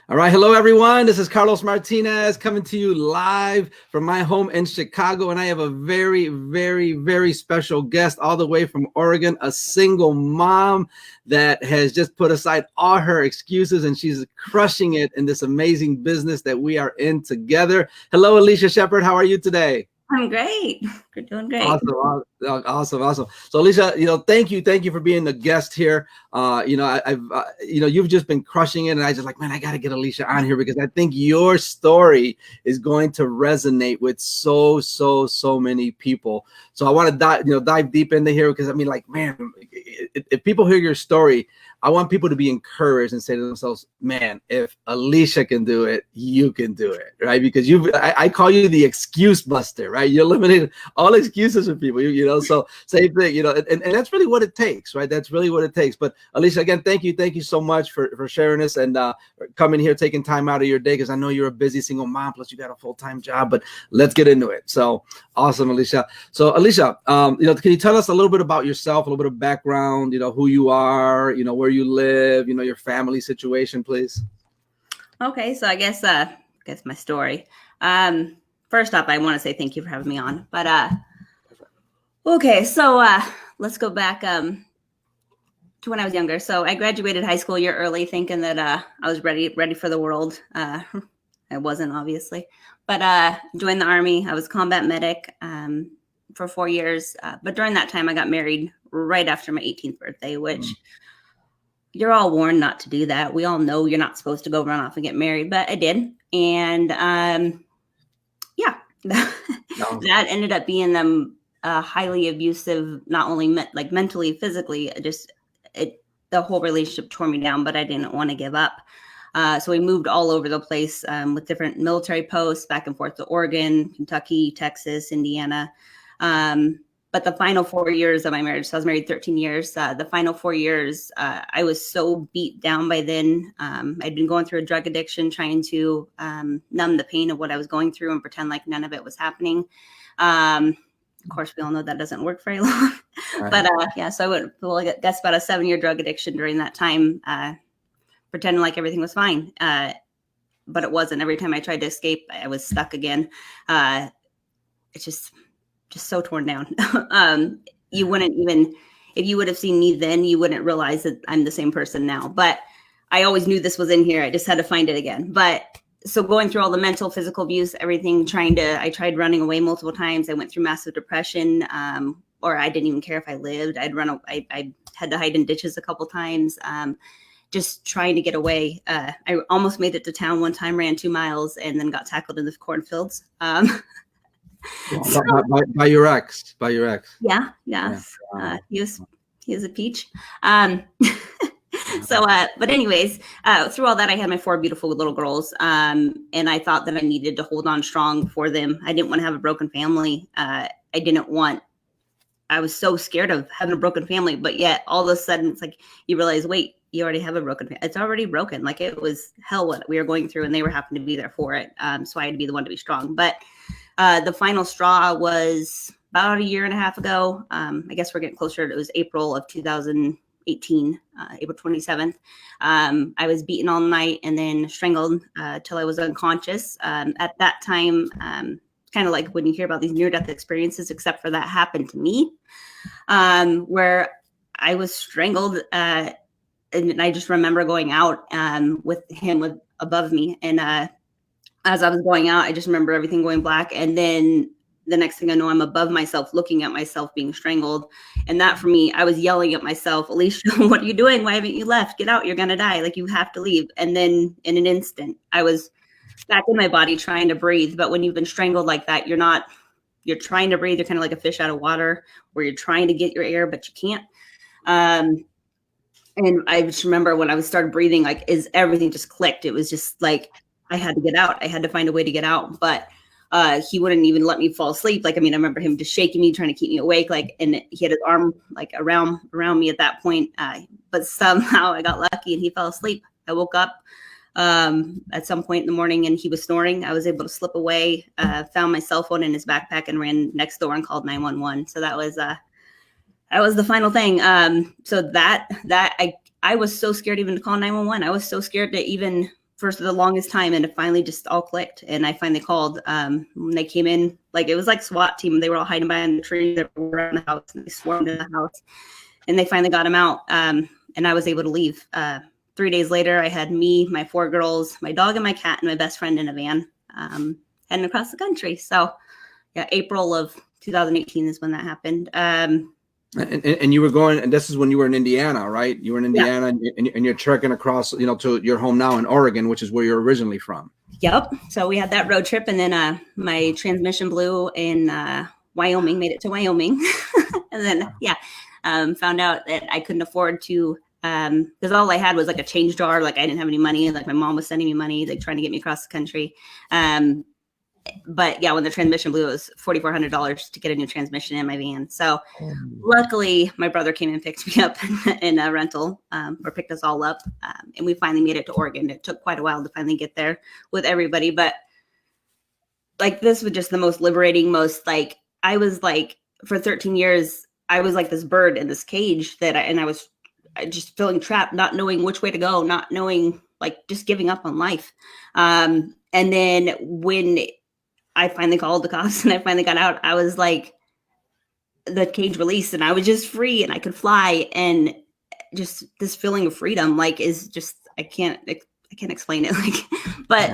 All right. Hello, everyone. This is Carlos Martinez coming to you live from my home in Chicago. And I have a very, very, very special guest all the way from Oregon, a single mom that has just put aside all her excuses and she's crushing it in this amazing business that we are in together. Hello, Alisha Sheppard. How are you today? I'm great. We're doing great. Awesome. So, Alisha, thank you for being the guest here. You've just been crushing it, and I just like, man, I got to get Alisha on here because I think your story is going to resonate with so many people. So I want to dive deep into here because I mean, like, man, if people hear your story, I want people to be encouraged and say to themselves, man, if Alisha can do it, you can do it, right? Because I call you the excuse buster, right? You eliminated all excuses for people, so same thing, and that's really what it takes, right? That's really what it takes. But Alisha, again, thank you so much for sharing this and coming here, taking time out of your day, because I know you're a busy single mom, plus you got a full-time job, but let's get into it. So awesome, Alisha. So Alisha, can you tell us a little bit about yourself, a little bit of background, who you are, where you live, your family situation, please? Okay, so I guess my story. First off, I want to say thank you for having me on. But okay, so let's go back to when I was younger. So I graduated high school a year early, thinking that I was ready for the world. I wasn't, obviously, but joined the Army. I was a combat medic for 4 years. But during that time, I got married right after my 18th birthday, which you're all warned not to do that. We all know you're not supposed to go run off and get married, but I did. And that ended up being highly abusive, not only mentally, physically, the whole relationship tore me down, but I didn't want to give up. So we moved all over the place with different military posts back and forth to Oregon, Kentucky, Texas, Indiana. But the final 4 years of my marriage, so I was married 13 years. The final 4 years, I was so beat down by then. I'd been going through a drug addiction, trying to numb the pain of what I was going through and pretend like none of it was happening. Of course, we all know that doesn't work very long. Right. But so I went, I guess about a 7-year drug addiction during that time, pretending like everything was fine. But it wasn't. Every time I tried to escape, I was stuck again. It's just so torn down. You wouldn't even, if you would have seen me then, you wouldn't realize that I'm the same person now. But I always knew this was in here. I just had to find it again. But so going through all the mental, physical abuse, everything, I tried running away multiple times. I went through massive depression, or I didn't even care if I lived. I had to hide in ditches a couple times, just trying to get away. I almost made it to town one time, ran 2 miles, and then got tackled in the cornfields. By your ex. Yeah. He was a peach. But anyways, through all that, I had my 4 beautiful little girls. And I thought that I needed to hold on strong for them. I didn't want to have a broken family. I was so scared of having a broken family, but yet all of a sudden it's like, you realize, wait, you already have a broken family. It's already broken. Like, it was hell what we were going through, and they were having to be there for it. So I had to be the one to be strong. But the final straw was about a year and a half ago. I guess we're getting closer. It was April of 2018, April 27th. I was beaten all night and then strangled till I was unconscious. At that time, kind of like when you hear about these near-death experiences, except for that happened to me, where I was strangled. And I just remember going out with him above me. And as I was going out, I just remember everything going black. And then the next thing I know, I'm above myself, looking at myself being strangled. And that, for me, I was yelling at myself, Alisha, what are you doing? Why haven't you left? Get out. You're going to die. Like, you have to leave. And then in an instant, I was back in my body trying to breathe. But when you've been strangled like that, you're trying to breathe. You're kind of like a fish out of water, where you're trying to get your air, but you can't. And I just remember when I started breathing, everything just clicked. It was just like, I had to get out. I had to find a way to get out. But he wouldn't even let me fall asleep. I remember him just shaking me, trying to keep me awake. And he had his arm around me at that point. But somehow I got lucky and he fell asleep. I woke up at some point in the morning and he was snoring. I was able to slip away, found my cell phone in his backpack and ran next door and called 911. So that was the final thing. So that I was so scared even to call 911. I was so scared to even for the longest time, and it finally just all clicked. And I finally called when they came in, like it was like SWAT team. They were all hiding behind the tree, they were around the house, and they swarmed in the house, and they finally got him out. And I was able to leave. 3 days later, I had me, my 4 girls, my dog and my cat, and my best friend in a van heading across the country. So yeah, April of 2018 is when that happened. And you were going, and this is when you were in Indiana, right? You were in Indiana, and you're trekking across, to your home now in Oregon, which is where you're originally from. Yep. So we had that road trip, and then my transmission blew in Wyoming, made it to Wyoming, and then found out that I couldn't afford to, because all I had was like a change jar. Like I didn't have any money. Like my mom was sending me money, like trying to get me across the country. But yeah, when the transmission blew, it was $4,400 to get a new transmission in my van. So luckily my brother came and picked me up in a rental, or picked us all up. And we finally made it to Oregon. It took quite a while to finally get there with everybody, but like this was just the most liberating, like I was like, for 13 years, I was like this bird in this cage I was just feeling trapped, not knowing which way to go, not knowing, like just giving up on life. And then when I finally called the cops and I finally got out, I was like, the cage released and I was just free and I could fly, and just this feeling of freedom, like, is just, I can't explain it.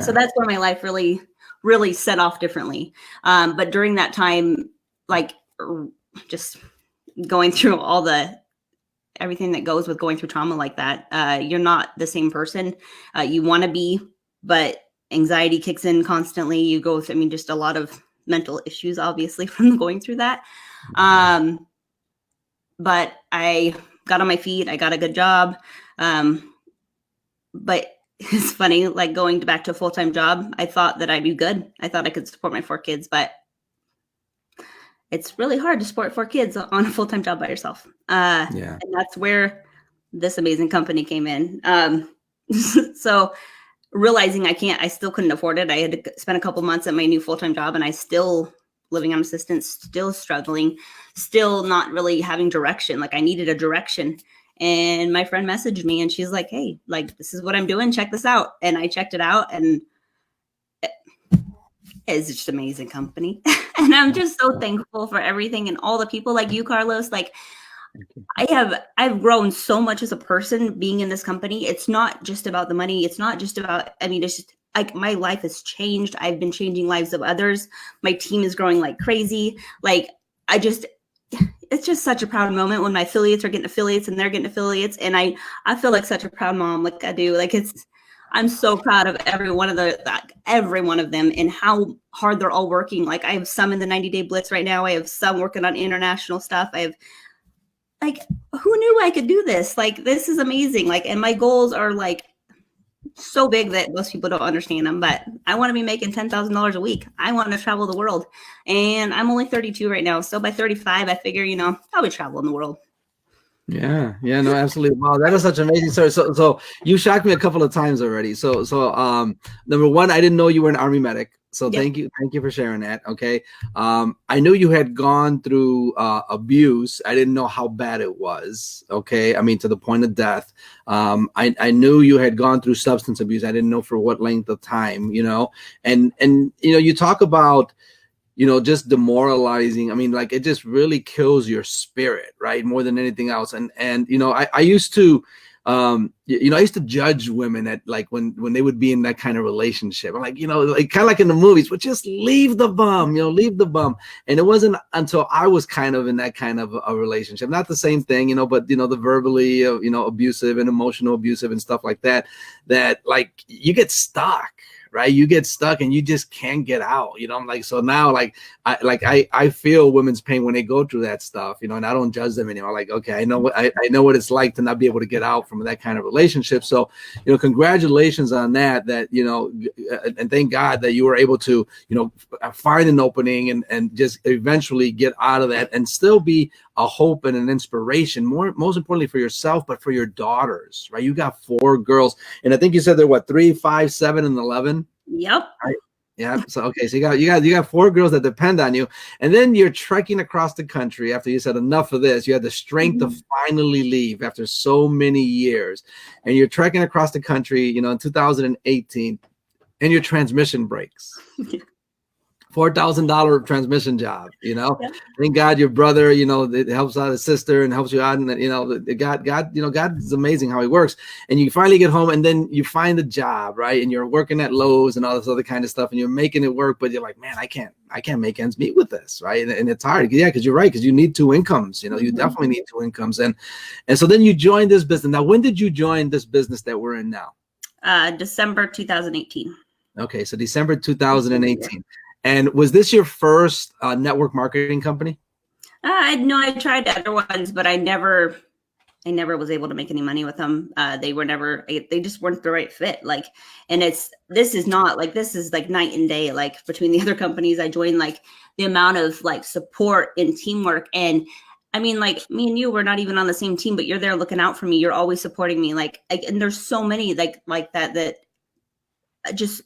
So that's where my life really, really set off differently. But during that time, like just going through everything that goes with going through trauma like that, you're not the same person you want to be, but anxiety kicks in constantly. You go through, just a lot of mental issues, obviously, from going through that. But I got on my feet. I got a good job. But it's funny, like going back to a full-time job, I thought that I'd be good. I thought I could support my 4 kids, but it's really hard to support 4 kids on a full-time job by yourself. And that's where this amazing company came in. So realizing I still couldn't afford it. I had to spend a couple months at my new full-time job, and I still living on assistance, still struggling, still not really having direction. Like I needed a direction. And my friend messaged me and she's like, hey, like, this is what I'm doing. Check this out. And I checked it out, and it's just an amazing company. And I'm just so thankful for everything and all the people like you, Carlos. Like I've grown so much as a person being in this company. It's not just about the money. It's not just about, it's just like my life has changed. I've been changing lives of others. My team is growing like crazy. Like it's just such a proud moment when my affiliates are getting affiliates and they're getting affiliates. And I feel like such a proud mom. Like I do, like I'm so proud of every one of them and how hard they're all working. Like I have some in the 90-day blitz right now. I have some working on international stuff. I have, like, who knew I could do this? Like, this is amazing. Like, and my goals are like so big that most people don't understand them, but I want to be making $10,000 a week. I want to travel the world, and I'm only 32 right now. So by 35, I figure, I'll be traveling the world. Yeah, no, absolutely. Wow, that is such an amazing story. So you shocked me a couple of times already. So number one, I didn't know you were an Army medic. So thank you for sharing that. Okay. I knew you had gone through abuse. I didn't know how bad it was. Okay. To the point of death. I knew you had gone through substance abuse. I didn't know for what length of time, and you talk about, just demoralizing. Like it just really kills your spirit, right? More than anything else. And I used to, I used to judge women at like when they would be in that kind of relationship. I'm like, like kind of like in the movies, but just leave the bum, leave the bum. And it wasn't until I was kind of in that kind of a relationship, not the same thing, but the verbally, abusive and emotional abusive and stuff like that, that like you get stuck. Right, you get stuck and you just can't get out. I'm like, so now, I feel women's pain when they go through that stuff. And I don't judge them anymore. Like, okay, I know what it's like to not be able to get out from that kind of relationship. So, congratulations on that. And thank God that you were able to, find an opening and just eventually get out of that and still be a hope and an inspiration. Most importantly for yourself, but for your daughters. Right, you got 4 girls, and I think you said they're what, 3, 5, 7, and 11. Yep. Yeah. So okay. So you got 4 girls that depend on you, and then you're trekking across the country after you said enough of this. You had the strength to finally leave after so many years, and you're trekking across the country, in 2018, and your transmission breaks. $4,000 transmission job, Yeah. Thank God your brother, it helps out his sister and helps you out. And, God's amazing how he works. And you finally get home and then you find a job, right? And you're working at Lowe's and all this other kind of stuff and you're making it work, but you're like, man, I can't make ends meet with this, right? And it's hard. Yeah, because you're right, because you need 2 incomes, you definitely need 2 incomes. And so then you joined this business. Now, when did you join this business that we're in now? December 2018. Okay, so December 2018. And was this your first network marketing company? I tried other ones, but I never was able to make any money with them. They just weren't the right fit. Like, and this is like night and day, like between the other companies I joined, like the amount of like support and teamwork. And I mean, like me and you, we're not even on the same team, but you're there looking out for me. You're always supporting me. And there's so many like that just,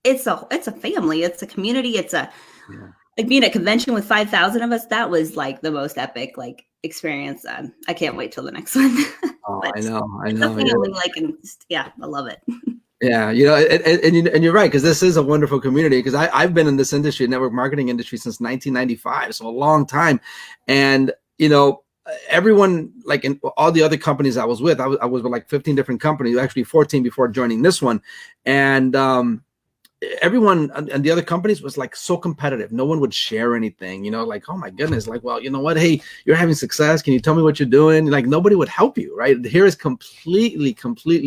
it's a family, it's a community. It's like being at a convention with 5,000 of us. That was like the most epic like experience. I can't wait till the next one. Oh, I know. It's a family, I love it. Yeah, and you're right, because this is a wonderful community. Because I've been in this industry, network marketing industry, since 1995, so a long time. And everyone, like in all the other companies I was with, I was with like 15 different companies, actually 14 before joining this one, and everyone and the other companies was like so competitive. No one would share anything, like, oh my goodness, like, well, you know what? Hey, you're having success. Can you tell me what you're doing? Like, nobody would help you, right? Here is completely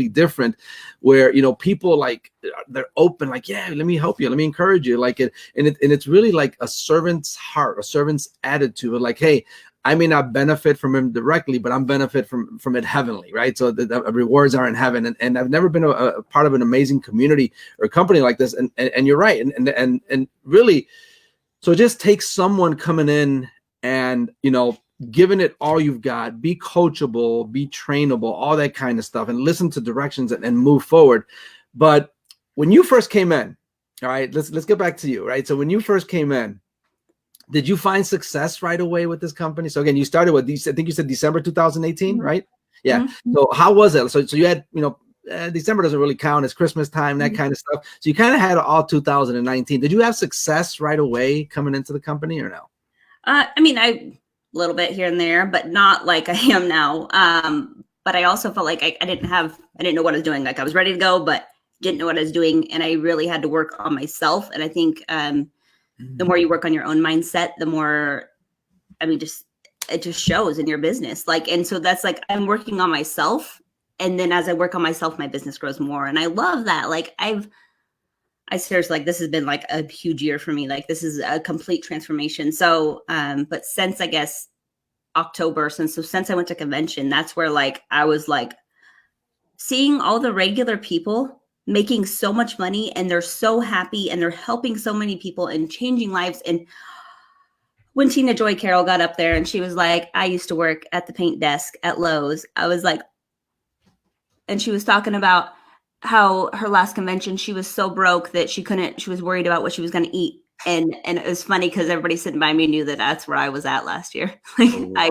different, where, people like they're open, like, yeah, let me help you. Let me encourage you. Like it's really like a servant's heart, a servant's attitude, like, hey, I may not benefit from him directly, but I'm benefit from it heavenly, right? So the rewards are in heaven. And I've never been a part of an amazing community or company like this. And you're right. And really, so it just takes someone coming in and, giving it all you've got, be coachable, be trainable, all that kind of stuff, and listen to directions and move forward. But when you first came in, all right, let's get back to you, right? So when you first came in, did you find success right away with this company? So again, you started with these, I think you said December 2018, right? Yeah. Mm-hmm. So how was it? So you had, December doesn't really count as Christmas time, that kind of stuff. So you kind of had all 2019. Did you have success right away coming into the company or no? I mean, a little bit here and there, but not like I am now. But I also felt like I didn't know what I was doing. Like I was ready to go, but didn't know what I was doing. And I really had to work on myself. And I think, the more you work on your own mindset, the more, it just shows in your business. Like, and so that's like, I'm working on myself. And then as I work on myself, my business grows more. And I love that. Like I seriously, like, this has been like a huge year for me. Like this is a complete transformation. So, but since I guess October, since I went to convention, that's where like, I was like seeing all the regular people making so much money, and they're so happy, and they're helping so many people and changing lives. And when Tina Joy Carroll got up there and she was like, I used to work at the paint desk at Lowe's, I was like, and she was talking about how her last convention, she was so broke that she was worried about what she was going to eat. And it was funny because everybody sitting by me knew that that's where I was at last year. Like I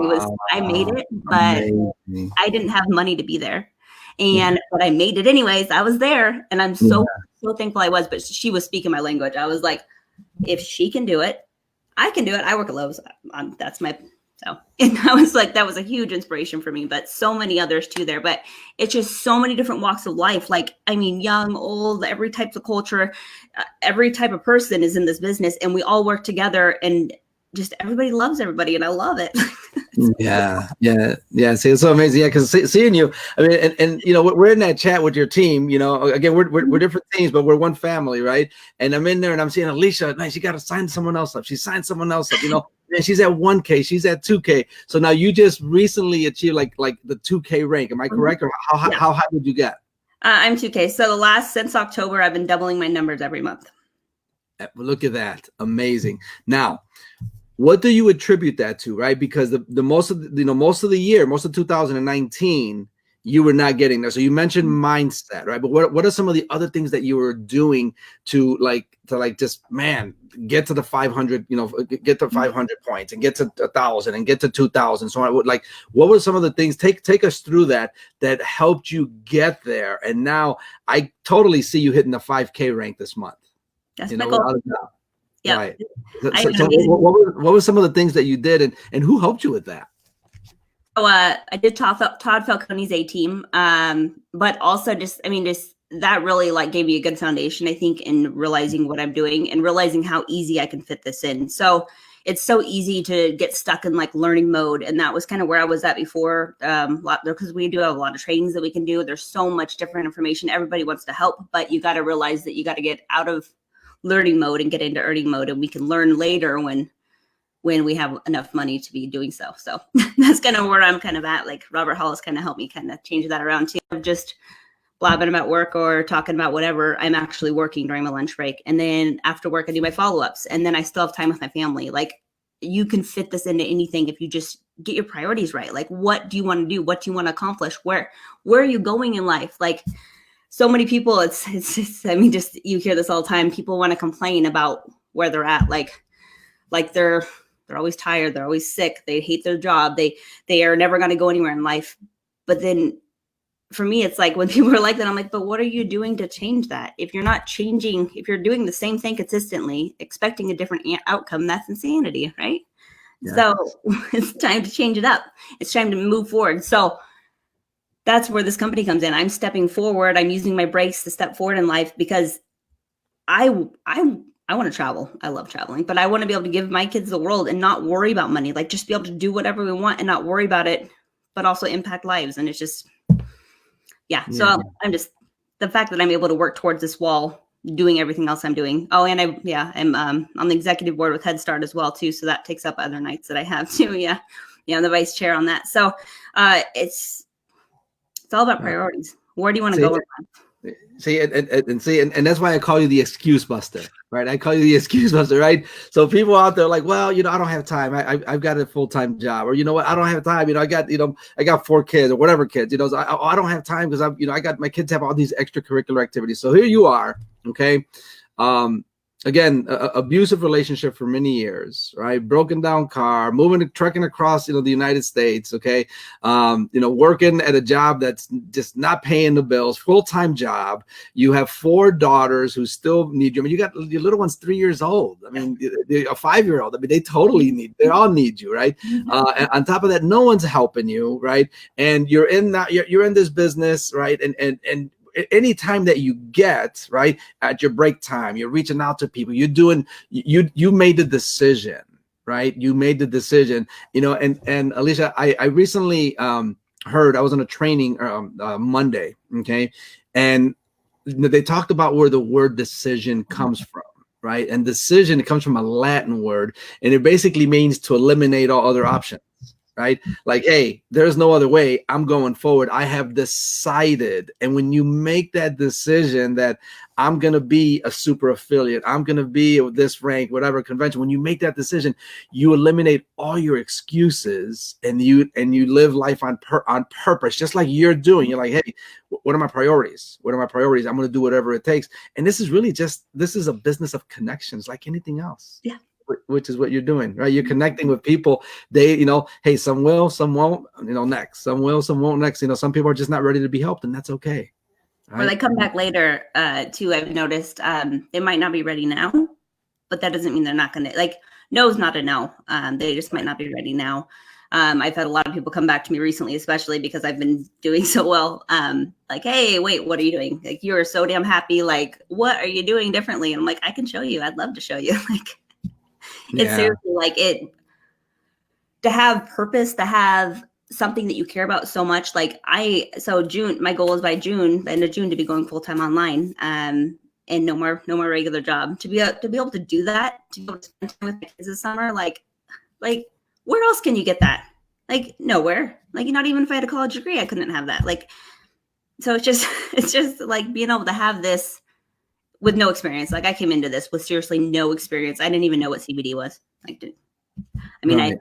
made it, but amazing. I didn't have money to be there. But I made it anyways. I was there, and I'm so thankful I was. But she was speaking my language. I was like, if she can do it, I can do it. I work at Lowe's. That's my so. And I was like, that was a huge inspiration for me. But so many others too there. But it's just so many different walks of life. Like, young, old, every type of culture, every type of person is in this business, and we all work together, and just everybody loves everybody, and I love it. Yeah. See, it's so amazing. Yeah, because seeing you, and we're in that chat with your team. Again, we're different teams, but we're one family, right? And I'm in there, and I'm seeing Alisha. Nice, you got to sign someone else up. She signed someone else up. And she's at 1K. She's at 2K. So now you just recently achieved like the 2K rank. Am I correct? Or how high did you get? I'm 2K. So since October, I've been doubling my numbers every month. Look at that. Amazing. Now, what do you attribute that to, right? Because the most of the year, most of 2019, you were not getting there. So you mentioned mindset, right? But what are some of the other things that you were doing to just, man, get to the 500, get to 500 points and get to 1,000 and get to 2,000. So what were some of the things, take us through that helped you get there? And now I totally see you hitting the 5K rank this month. That's my goal. Yeah. Right. So what were some of the things that you did and who helped you with that? So I did Todd Falcone's A team, but also just that really gave me a good foundation, I think, in realizing what I'm doing and realizing how easy I can fit this in. So it's so easy to get stuck in learning mode, and that was kind of where I was at before. Because we do have a lot of trainings that we can do. There's so much different information. Everybody wants to help, but you got to realize that you got to get out of learning mode and get into earning mode, and we can learn later when we have enough money to be doing so. So that's kind of where I'm kind of at. Robert Hollis kind of helped me kind of change that around too. Of just blabbing about work or talking about whatever. I'm actually working during my lunch break. And then after work, I do my follow-ups. And then I still have time with my family. You can fit this into anything if you just get your priorities right. What do you want to do? What do you want to accomplish? Where are you going in life? So many people, it's just, you hear this all the time. People want to complain about where they're at. They're always tired. They're always sick. They hate their job. They are never going to go anywhere in life. But then for me, it's when people are like that, I'm like, but what are you doing to change that? If you're not changing, if you're doing the same thing consistently, expecting a different outcome, that's insanity, right? Yeah. So it's time to change it up. It's time to move forward. So that's where this company comes in. I'm stepping forward. I'm using my brakes to step forward in life because I want to travel. I love traveling, but I want to be able to give my kids the world and not worry about money. Just be able to do whatever we want and not worry about it, but also impact lives. And it's just, So I'm just, the fact that I'm able to work towards this wall, doing everything else I'm doing. Oh, and I'm on the executive board with Head Start as well too. So that takes up other nights that I have too. Yeah. I'm the vice chair on that. So it's all about priorities. Where do you want to go with that? See, and that's why I call you the excuse buster, right? I call you the excuse buster, right? So people out there well, I don't have time. I've got a full-time job, or I don't have time. I got 4 kids or whatever kids, so I don't have time because I got my kids have all these extracurricular activities. So here you are, okay. Again, abusive relationship for many years, right? Broken down car, trucking across, the United States. Okay. Working at a job that's just not paying the bills, full-time job. You have 4 daughters who still need you. You got your little one's 3 years old. A 5-year-old. they totally they all need you, right? And on top of that, no one's helping you, right? And you're in this business, right? And any time that you get right at your break time, you're reaching out to people, you made the decision, right? You made the decision, and Alisha, I recently heard, I was on a training Monday. Okay. And they talked about where the word decision comes from, right? And decision, it comes from a Latin word, and it basically means to eliminate all other options. Right? Hey, there's no other way. I'm going forward. I have decided. And when you make that decision that I'm going to be a super affiliate, I'm going to be with this rank, whatever convention, when you make that decision, you eliminate all your excuses and you live life on purpose, just like you're doing. You're hey, what are my priorities? What are my priorities? I'm going to do whatever it takes. And this is really this is a business of connections like anything else. Yeah. Which is what you're doing, right? You're connecting with people. They, hey, some will, some won't, next. Some will, some won't next. Some people are just not ready to be helped, and that's okay. Right? Or they come back later, too. I've noticed they might not be ready now, but that doesn't mean they're not going to, no's not a no. They just might not be ready now. I've had a lot of people come back to me recently, especially because I've been doing so well. Hey, wait, what are you doing? You're so damn happy. What are you doing differently? And I'm I can show you. I'd love to show you. It's seriously to have purpose, to have something that you care about so much. June, my goal is by June, the end of June, to be going full-time online, and no more regular job. To be able to do that, to be able to spend time with my kids this summer, where else can you get that? Nowhere. Not even if I had a college degree, I couldn't have that. So it's just being able to have this with no experience. I came into this with seriously no experience. I didn't even know what CBD was. I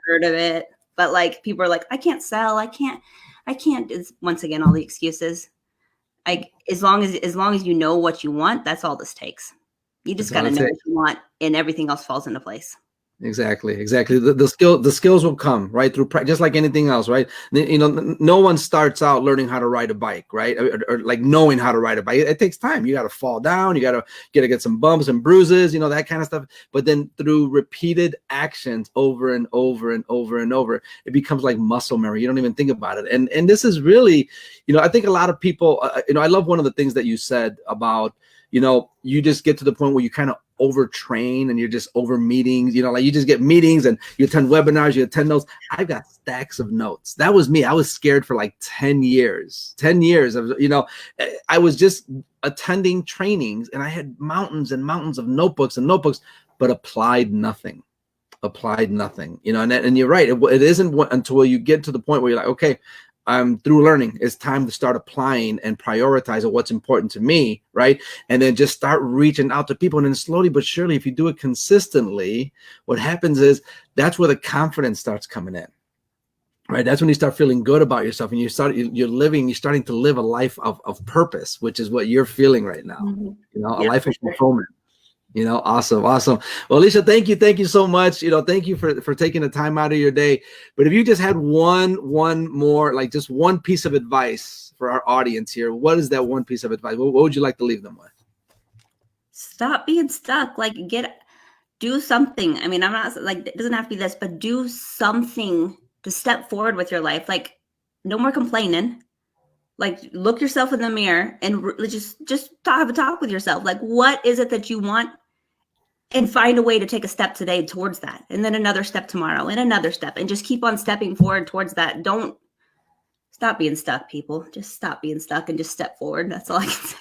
heard of it, but people are I can't sell. I can't. I can't. It's, once again, all the excuses. As long as you know what you want, that's all this takes. You just got to know what you want, and everything else falls into place. Exactly. The skills will come right through practice, just like anything else, right? You know, no one starts out learning how to ride a bike, right? Or like knowing how to ride a bike. It takes time. You got to fall down. You got to get some bumps and bruises, you know, that kind of stuff. But then through repeated actions over and over and over and over, it becomes like muscle memory. You don't even think about it. And this is really, you know, I think a lot of people, you know, I love one of the things that you said about, you know, you just get to the point where you kind of overtrain and you're just over meetings, you know, like you just get meetings and you attend webinars, you attend notes. I've got stacks of notes. That was me. I was scared for like 10 years of, you know, I was just attending trainings and I had mountains and mountains of notebooks, but applied nothing, you know, and you're right. It isn't until you get to the point where you're like, okay, I'm through learning. It's time to start applying and prioritize what's important to me, right? And then just start reaching out to people. And then slowly but surely, if you do it consistently, what happens is that's where the confidence starts coming in, right? That's when you start feeling good about yourself and you're starting to live a life of purpose, which is what you're feeling right now, you know, a life of fulfillment. You know, awesome. Well, Alisha, thank you so much. You know, thank you for taking the time out of your day. But if you just had one more, like just one piece of advice for our audience here, what is that one piece of advice? What would you like to leave them with? Stop being stuck. Like do something. I mean, I'm not like, it doesn't have to be this, but do something to step forward with your life. Like no more complaining. Like look yourself in the mirror and just have a talk with yourself. Like, what is it that you want? And find a way to take a step today towards that. And then another step tomorrow and another step. And just keep on stepping forward towards that. Don't stop being stuck, people. Just stop being stuck and just step forward. That's all I can say.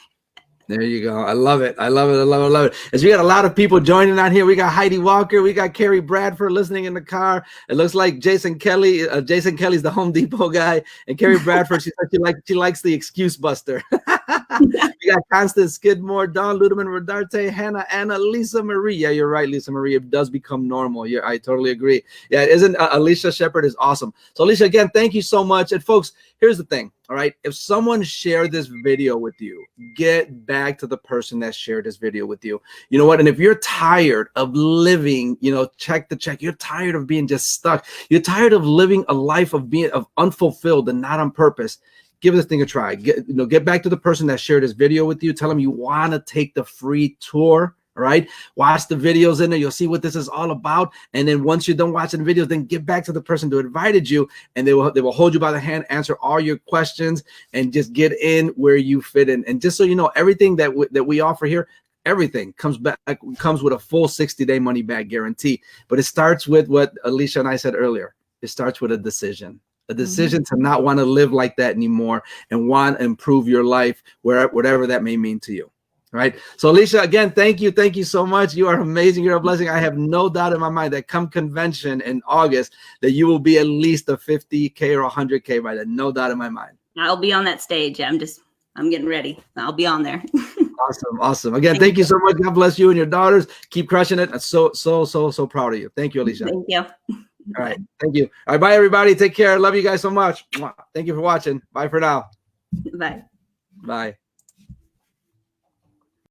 There you go. I love it. As we got a lot of people joining on here. We got Heidi Walker. We got Carrie Bradford listening in the car. It looks like Jason Kelly. Jason Kelly's the Home Depot guy. And Carrie Bradford, she likes the excuse buster. We got Constance Skidmore, Dawn Ludeman, Rodarte, Hannah, Anna, Lisa Marie. Yeah, you're right, Lisa Marie. It does become normal. Yeah, I totally agree. Yeah, isn't Alisha Sheppard is awesome. So Alisha, again, thank you so much. And folks, here's the thing. All right, if someone shared this video with you, get back to the person that shared this video with you. You know what? And if you're tired of living, you know, check the check, you're tired of being just stuck, you're tired of living a life of being unfulfilled and not on purpose, give this thing a try. Get back to the person that shared this video with you. Tell them you want to take the free tour. All right, watch the videos in there. You'll see what this is all about. And then once you're done watching the videos, then get back to the person who invited you, and they will hold you by the hand, answer all your questions, and just get in where you fit in. And just so you know, everything that we offer here, everything comes with a full 60-day money back guarantee. But it starts with what Alisha and I said earlier. It starts with a decision. A decision to not want to live like that anymore and want to improve your life, whatever that may mean to you. Right. So Alisha, again, thank you so much. You are amazing. You're a blessing. I have no doubt in my mind that come convention in August that you will be at least a 50K or 100K by then. No doubt in my mind. I'll be on that stage. I'm getting ready. I'll be on there. Awesome. Again, thank you so much. God bless you and your daughters. Keep crushing it. I'm so proud of you. Thank you, Alisha. Thank you. All right. Thank you. All right. Bye, everybody. Take care. Love you guys so much. Thank you for watching. Bye for now. Bye. Bye.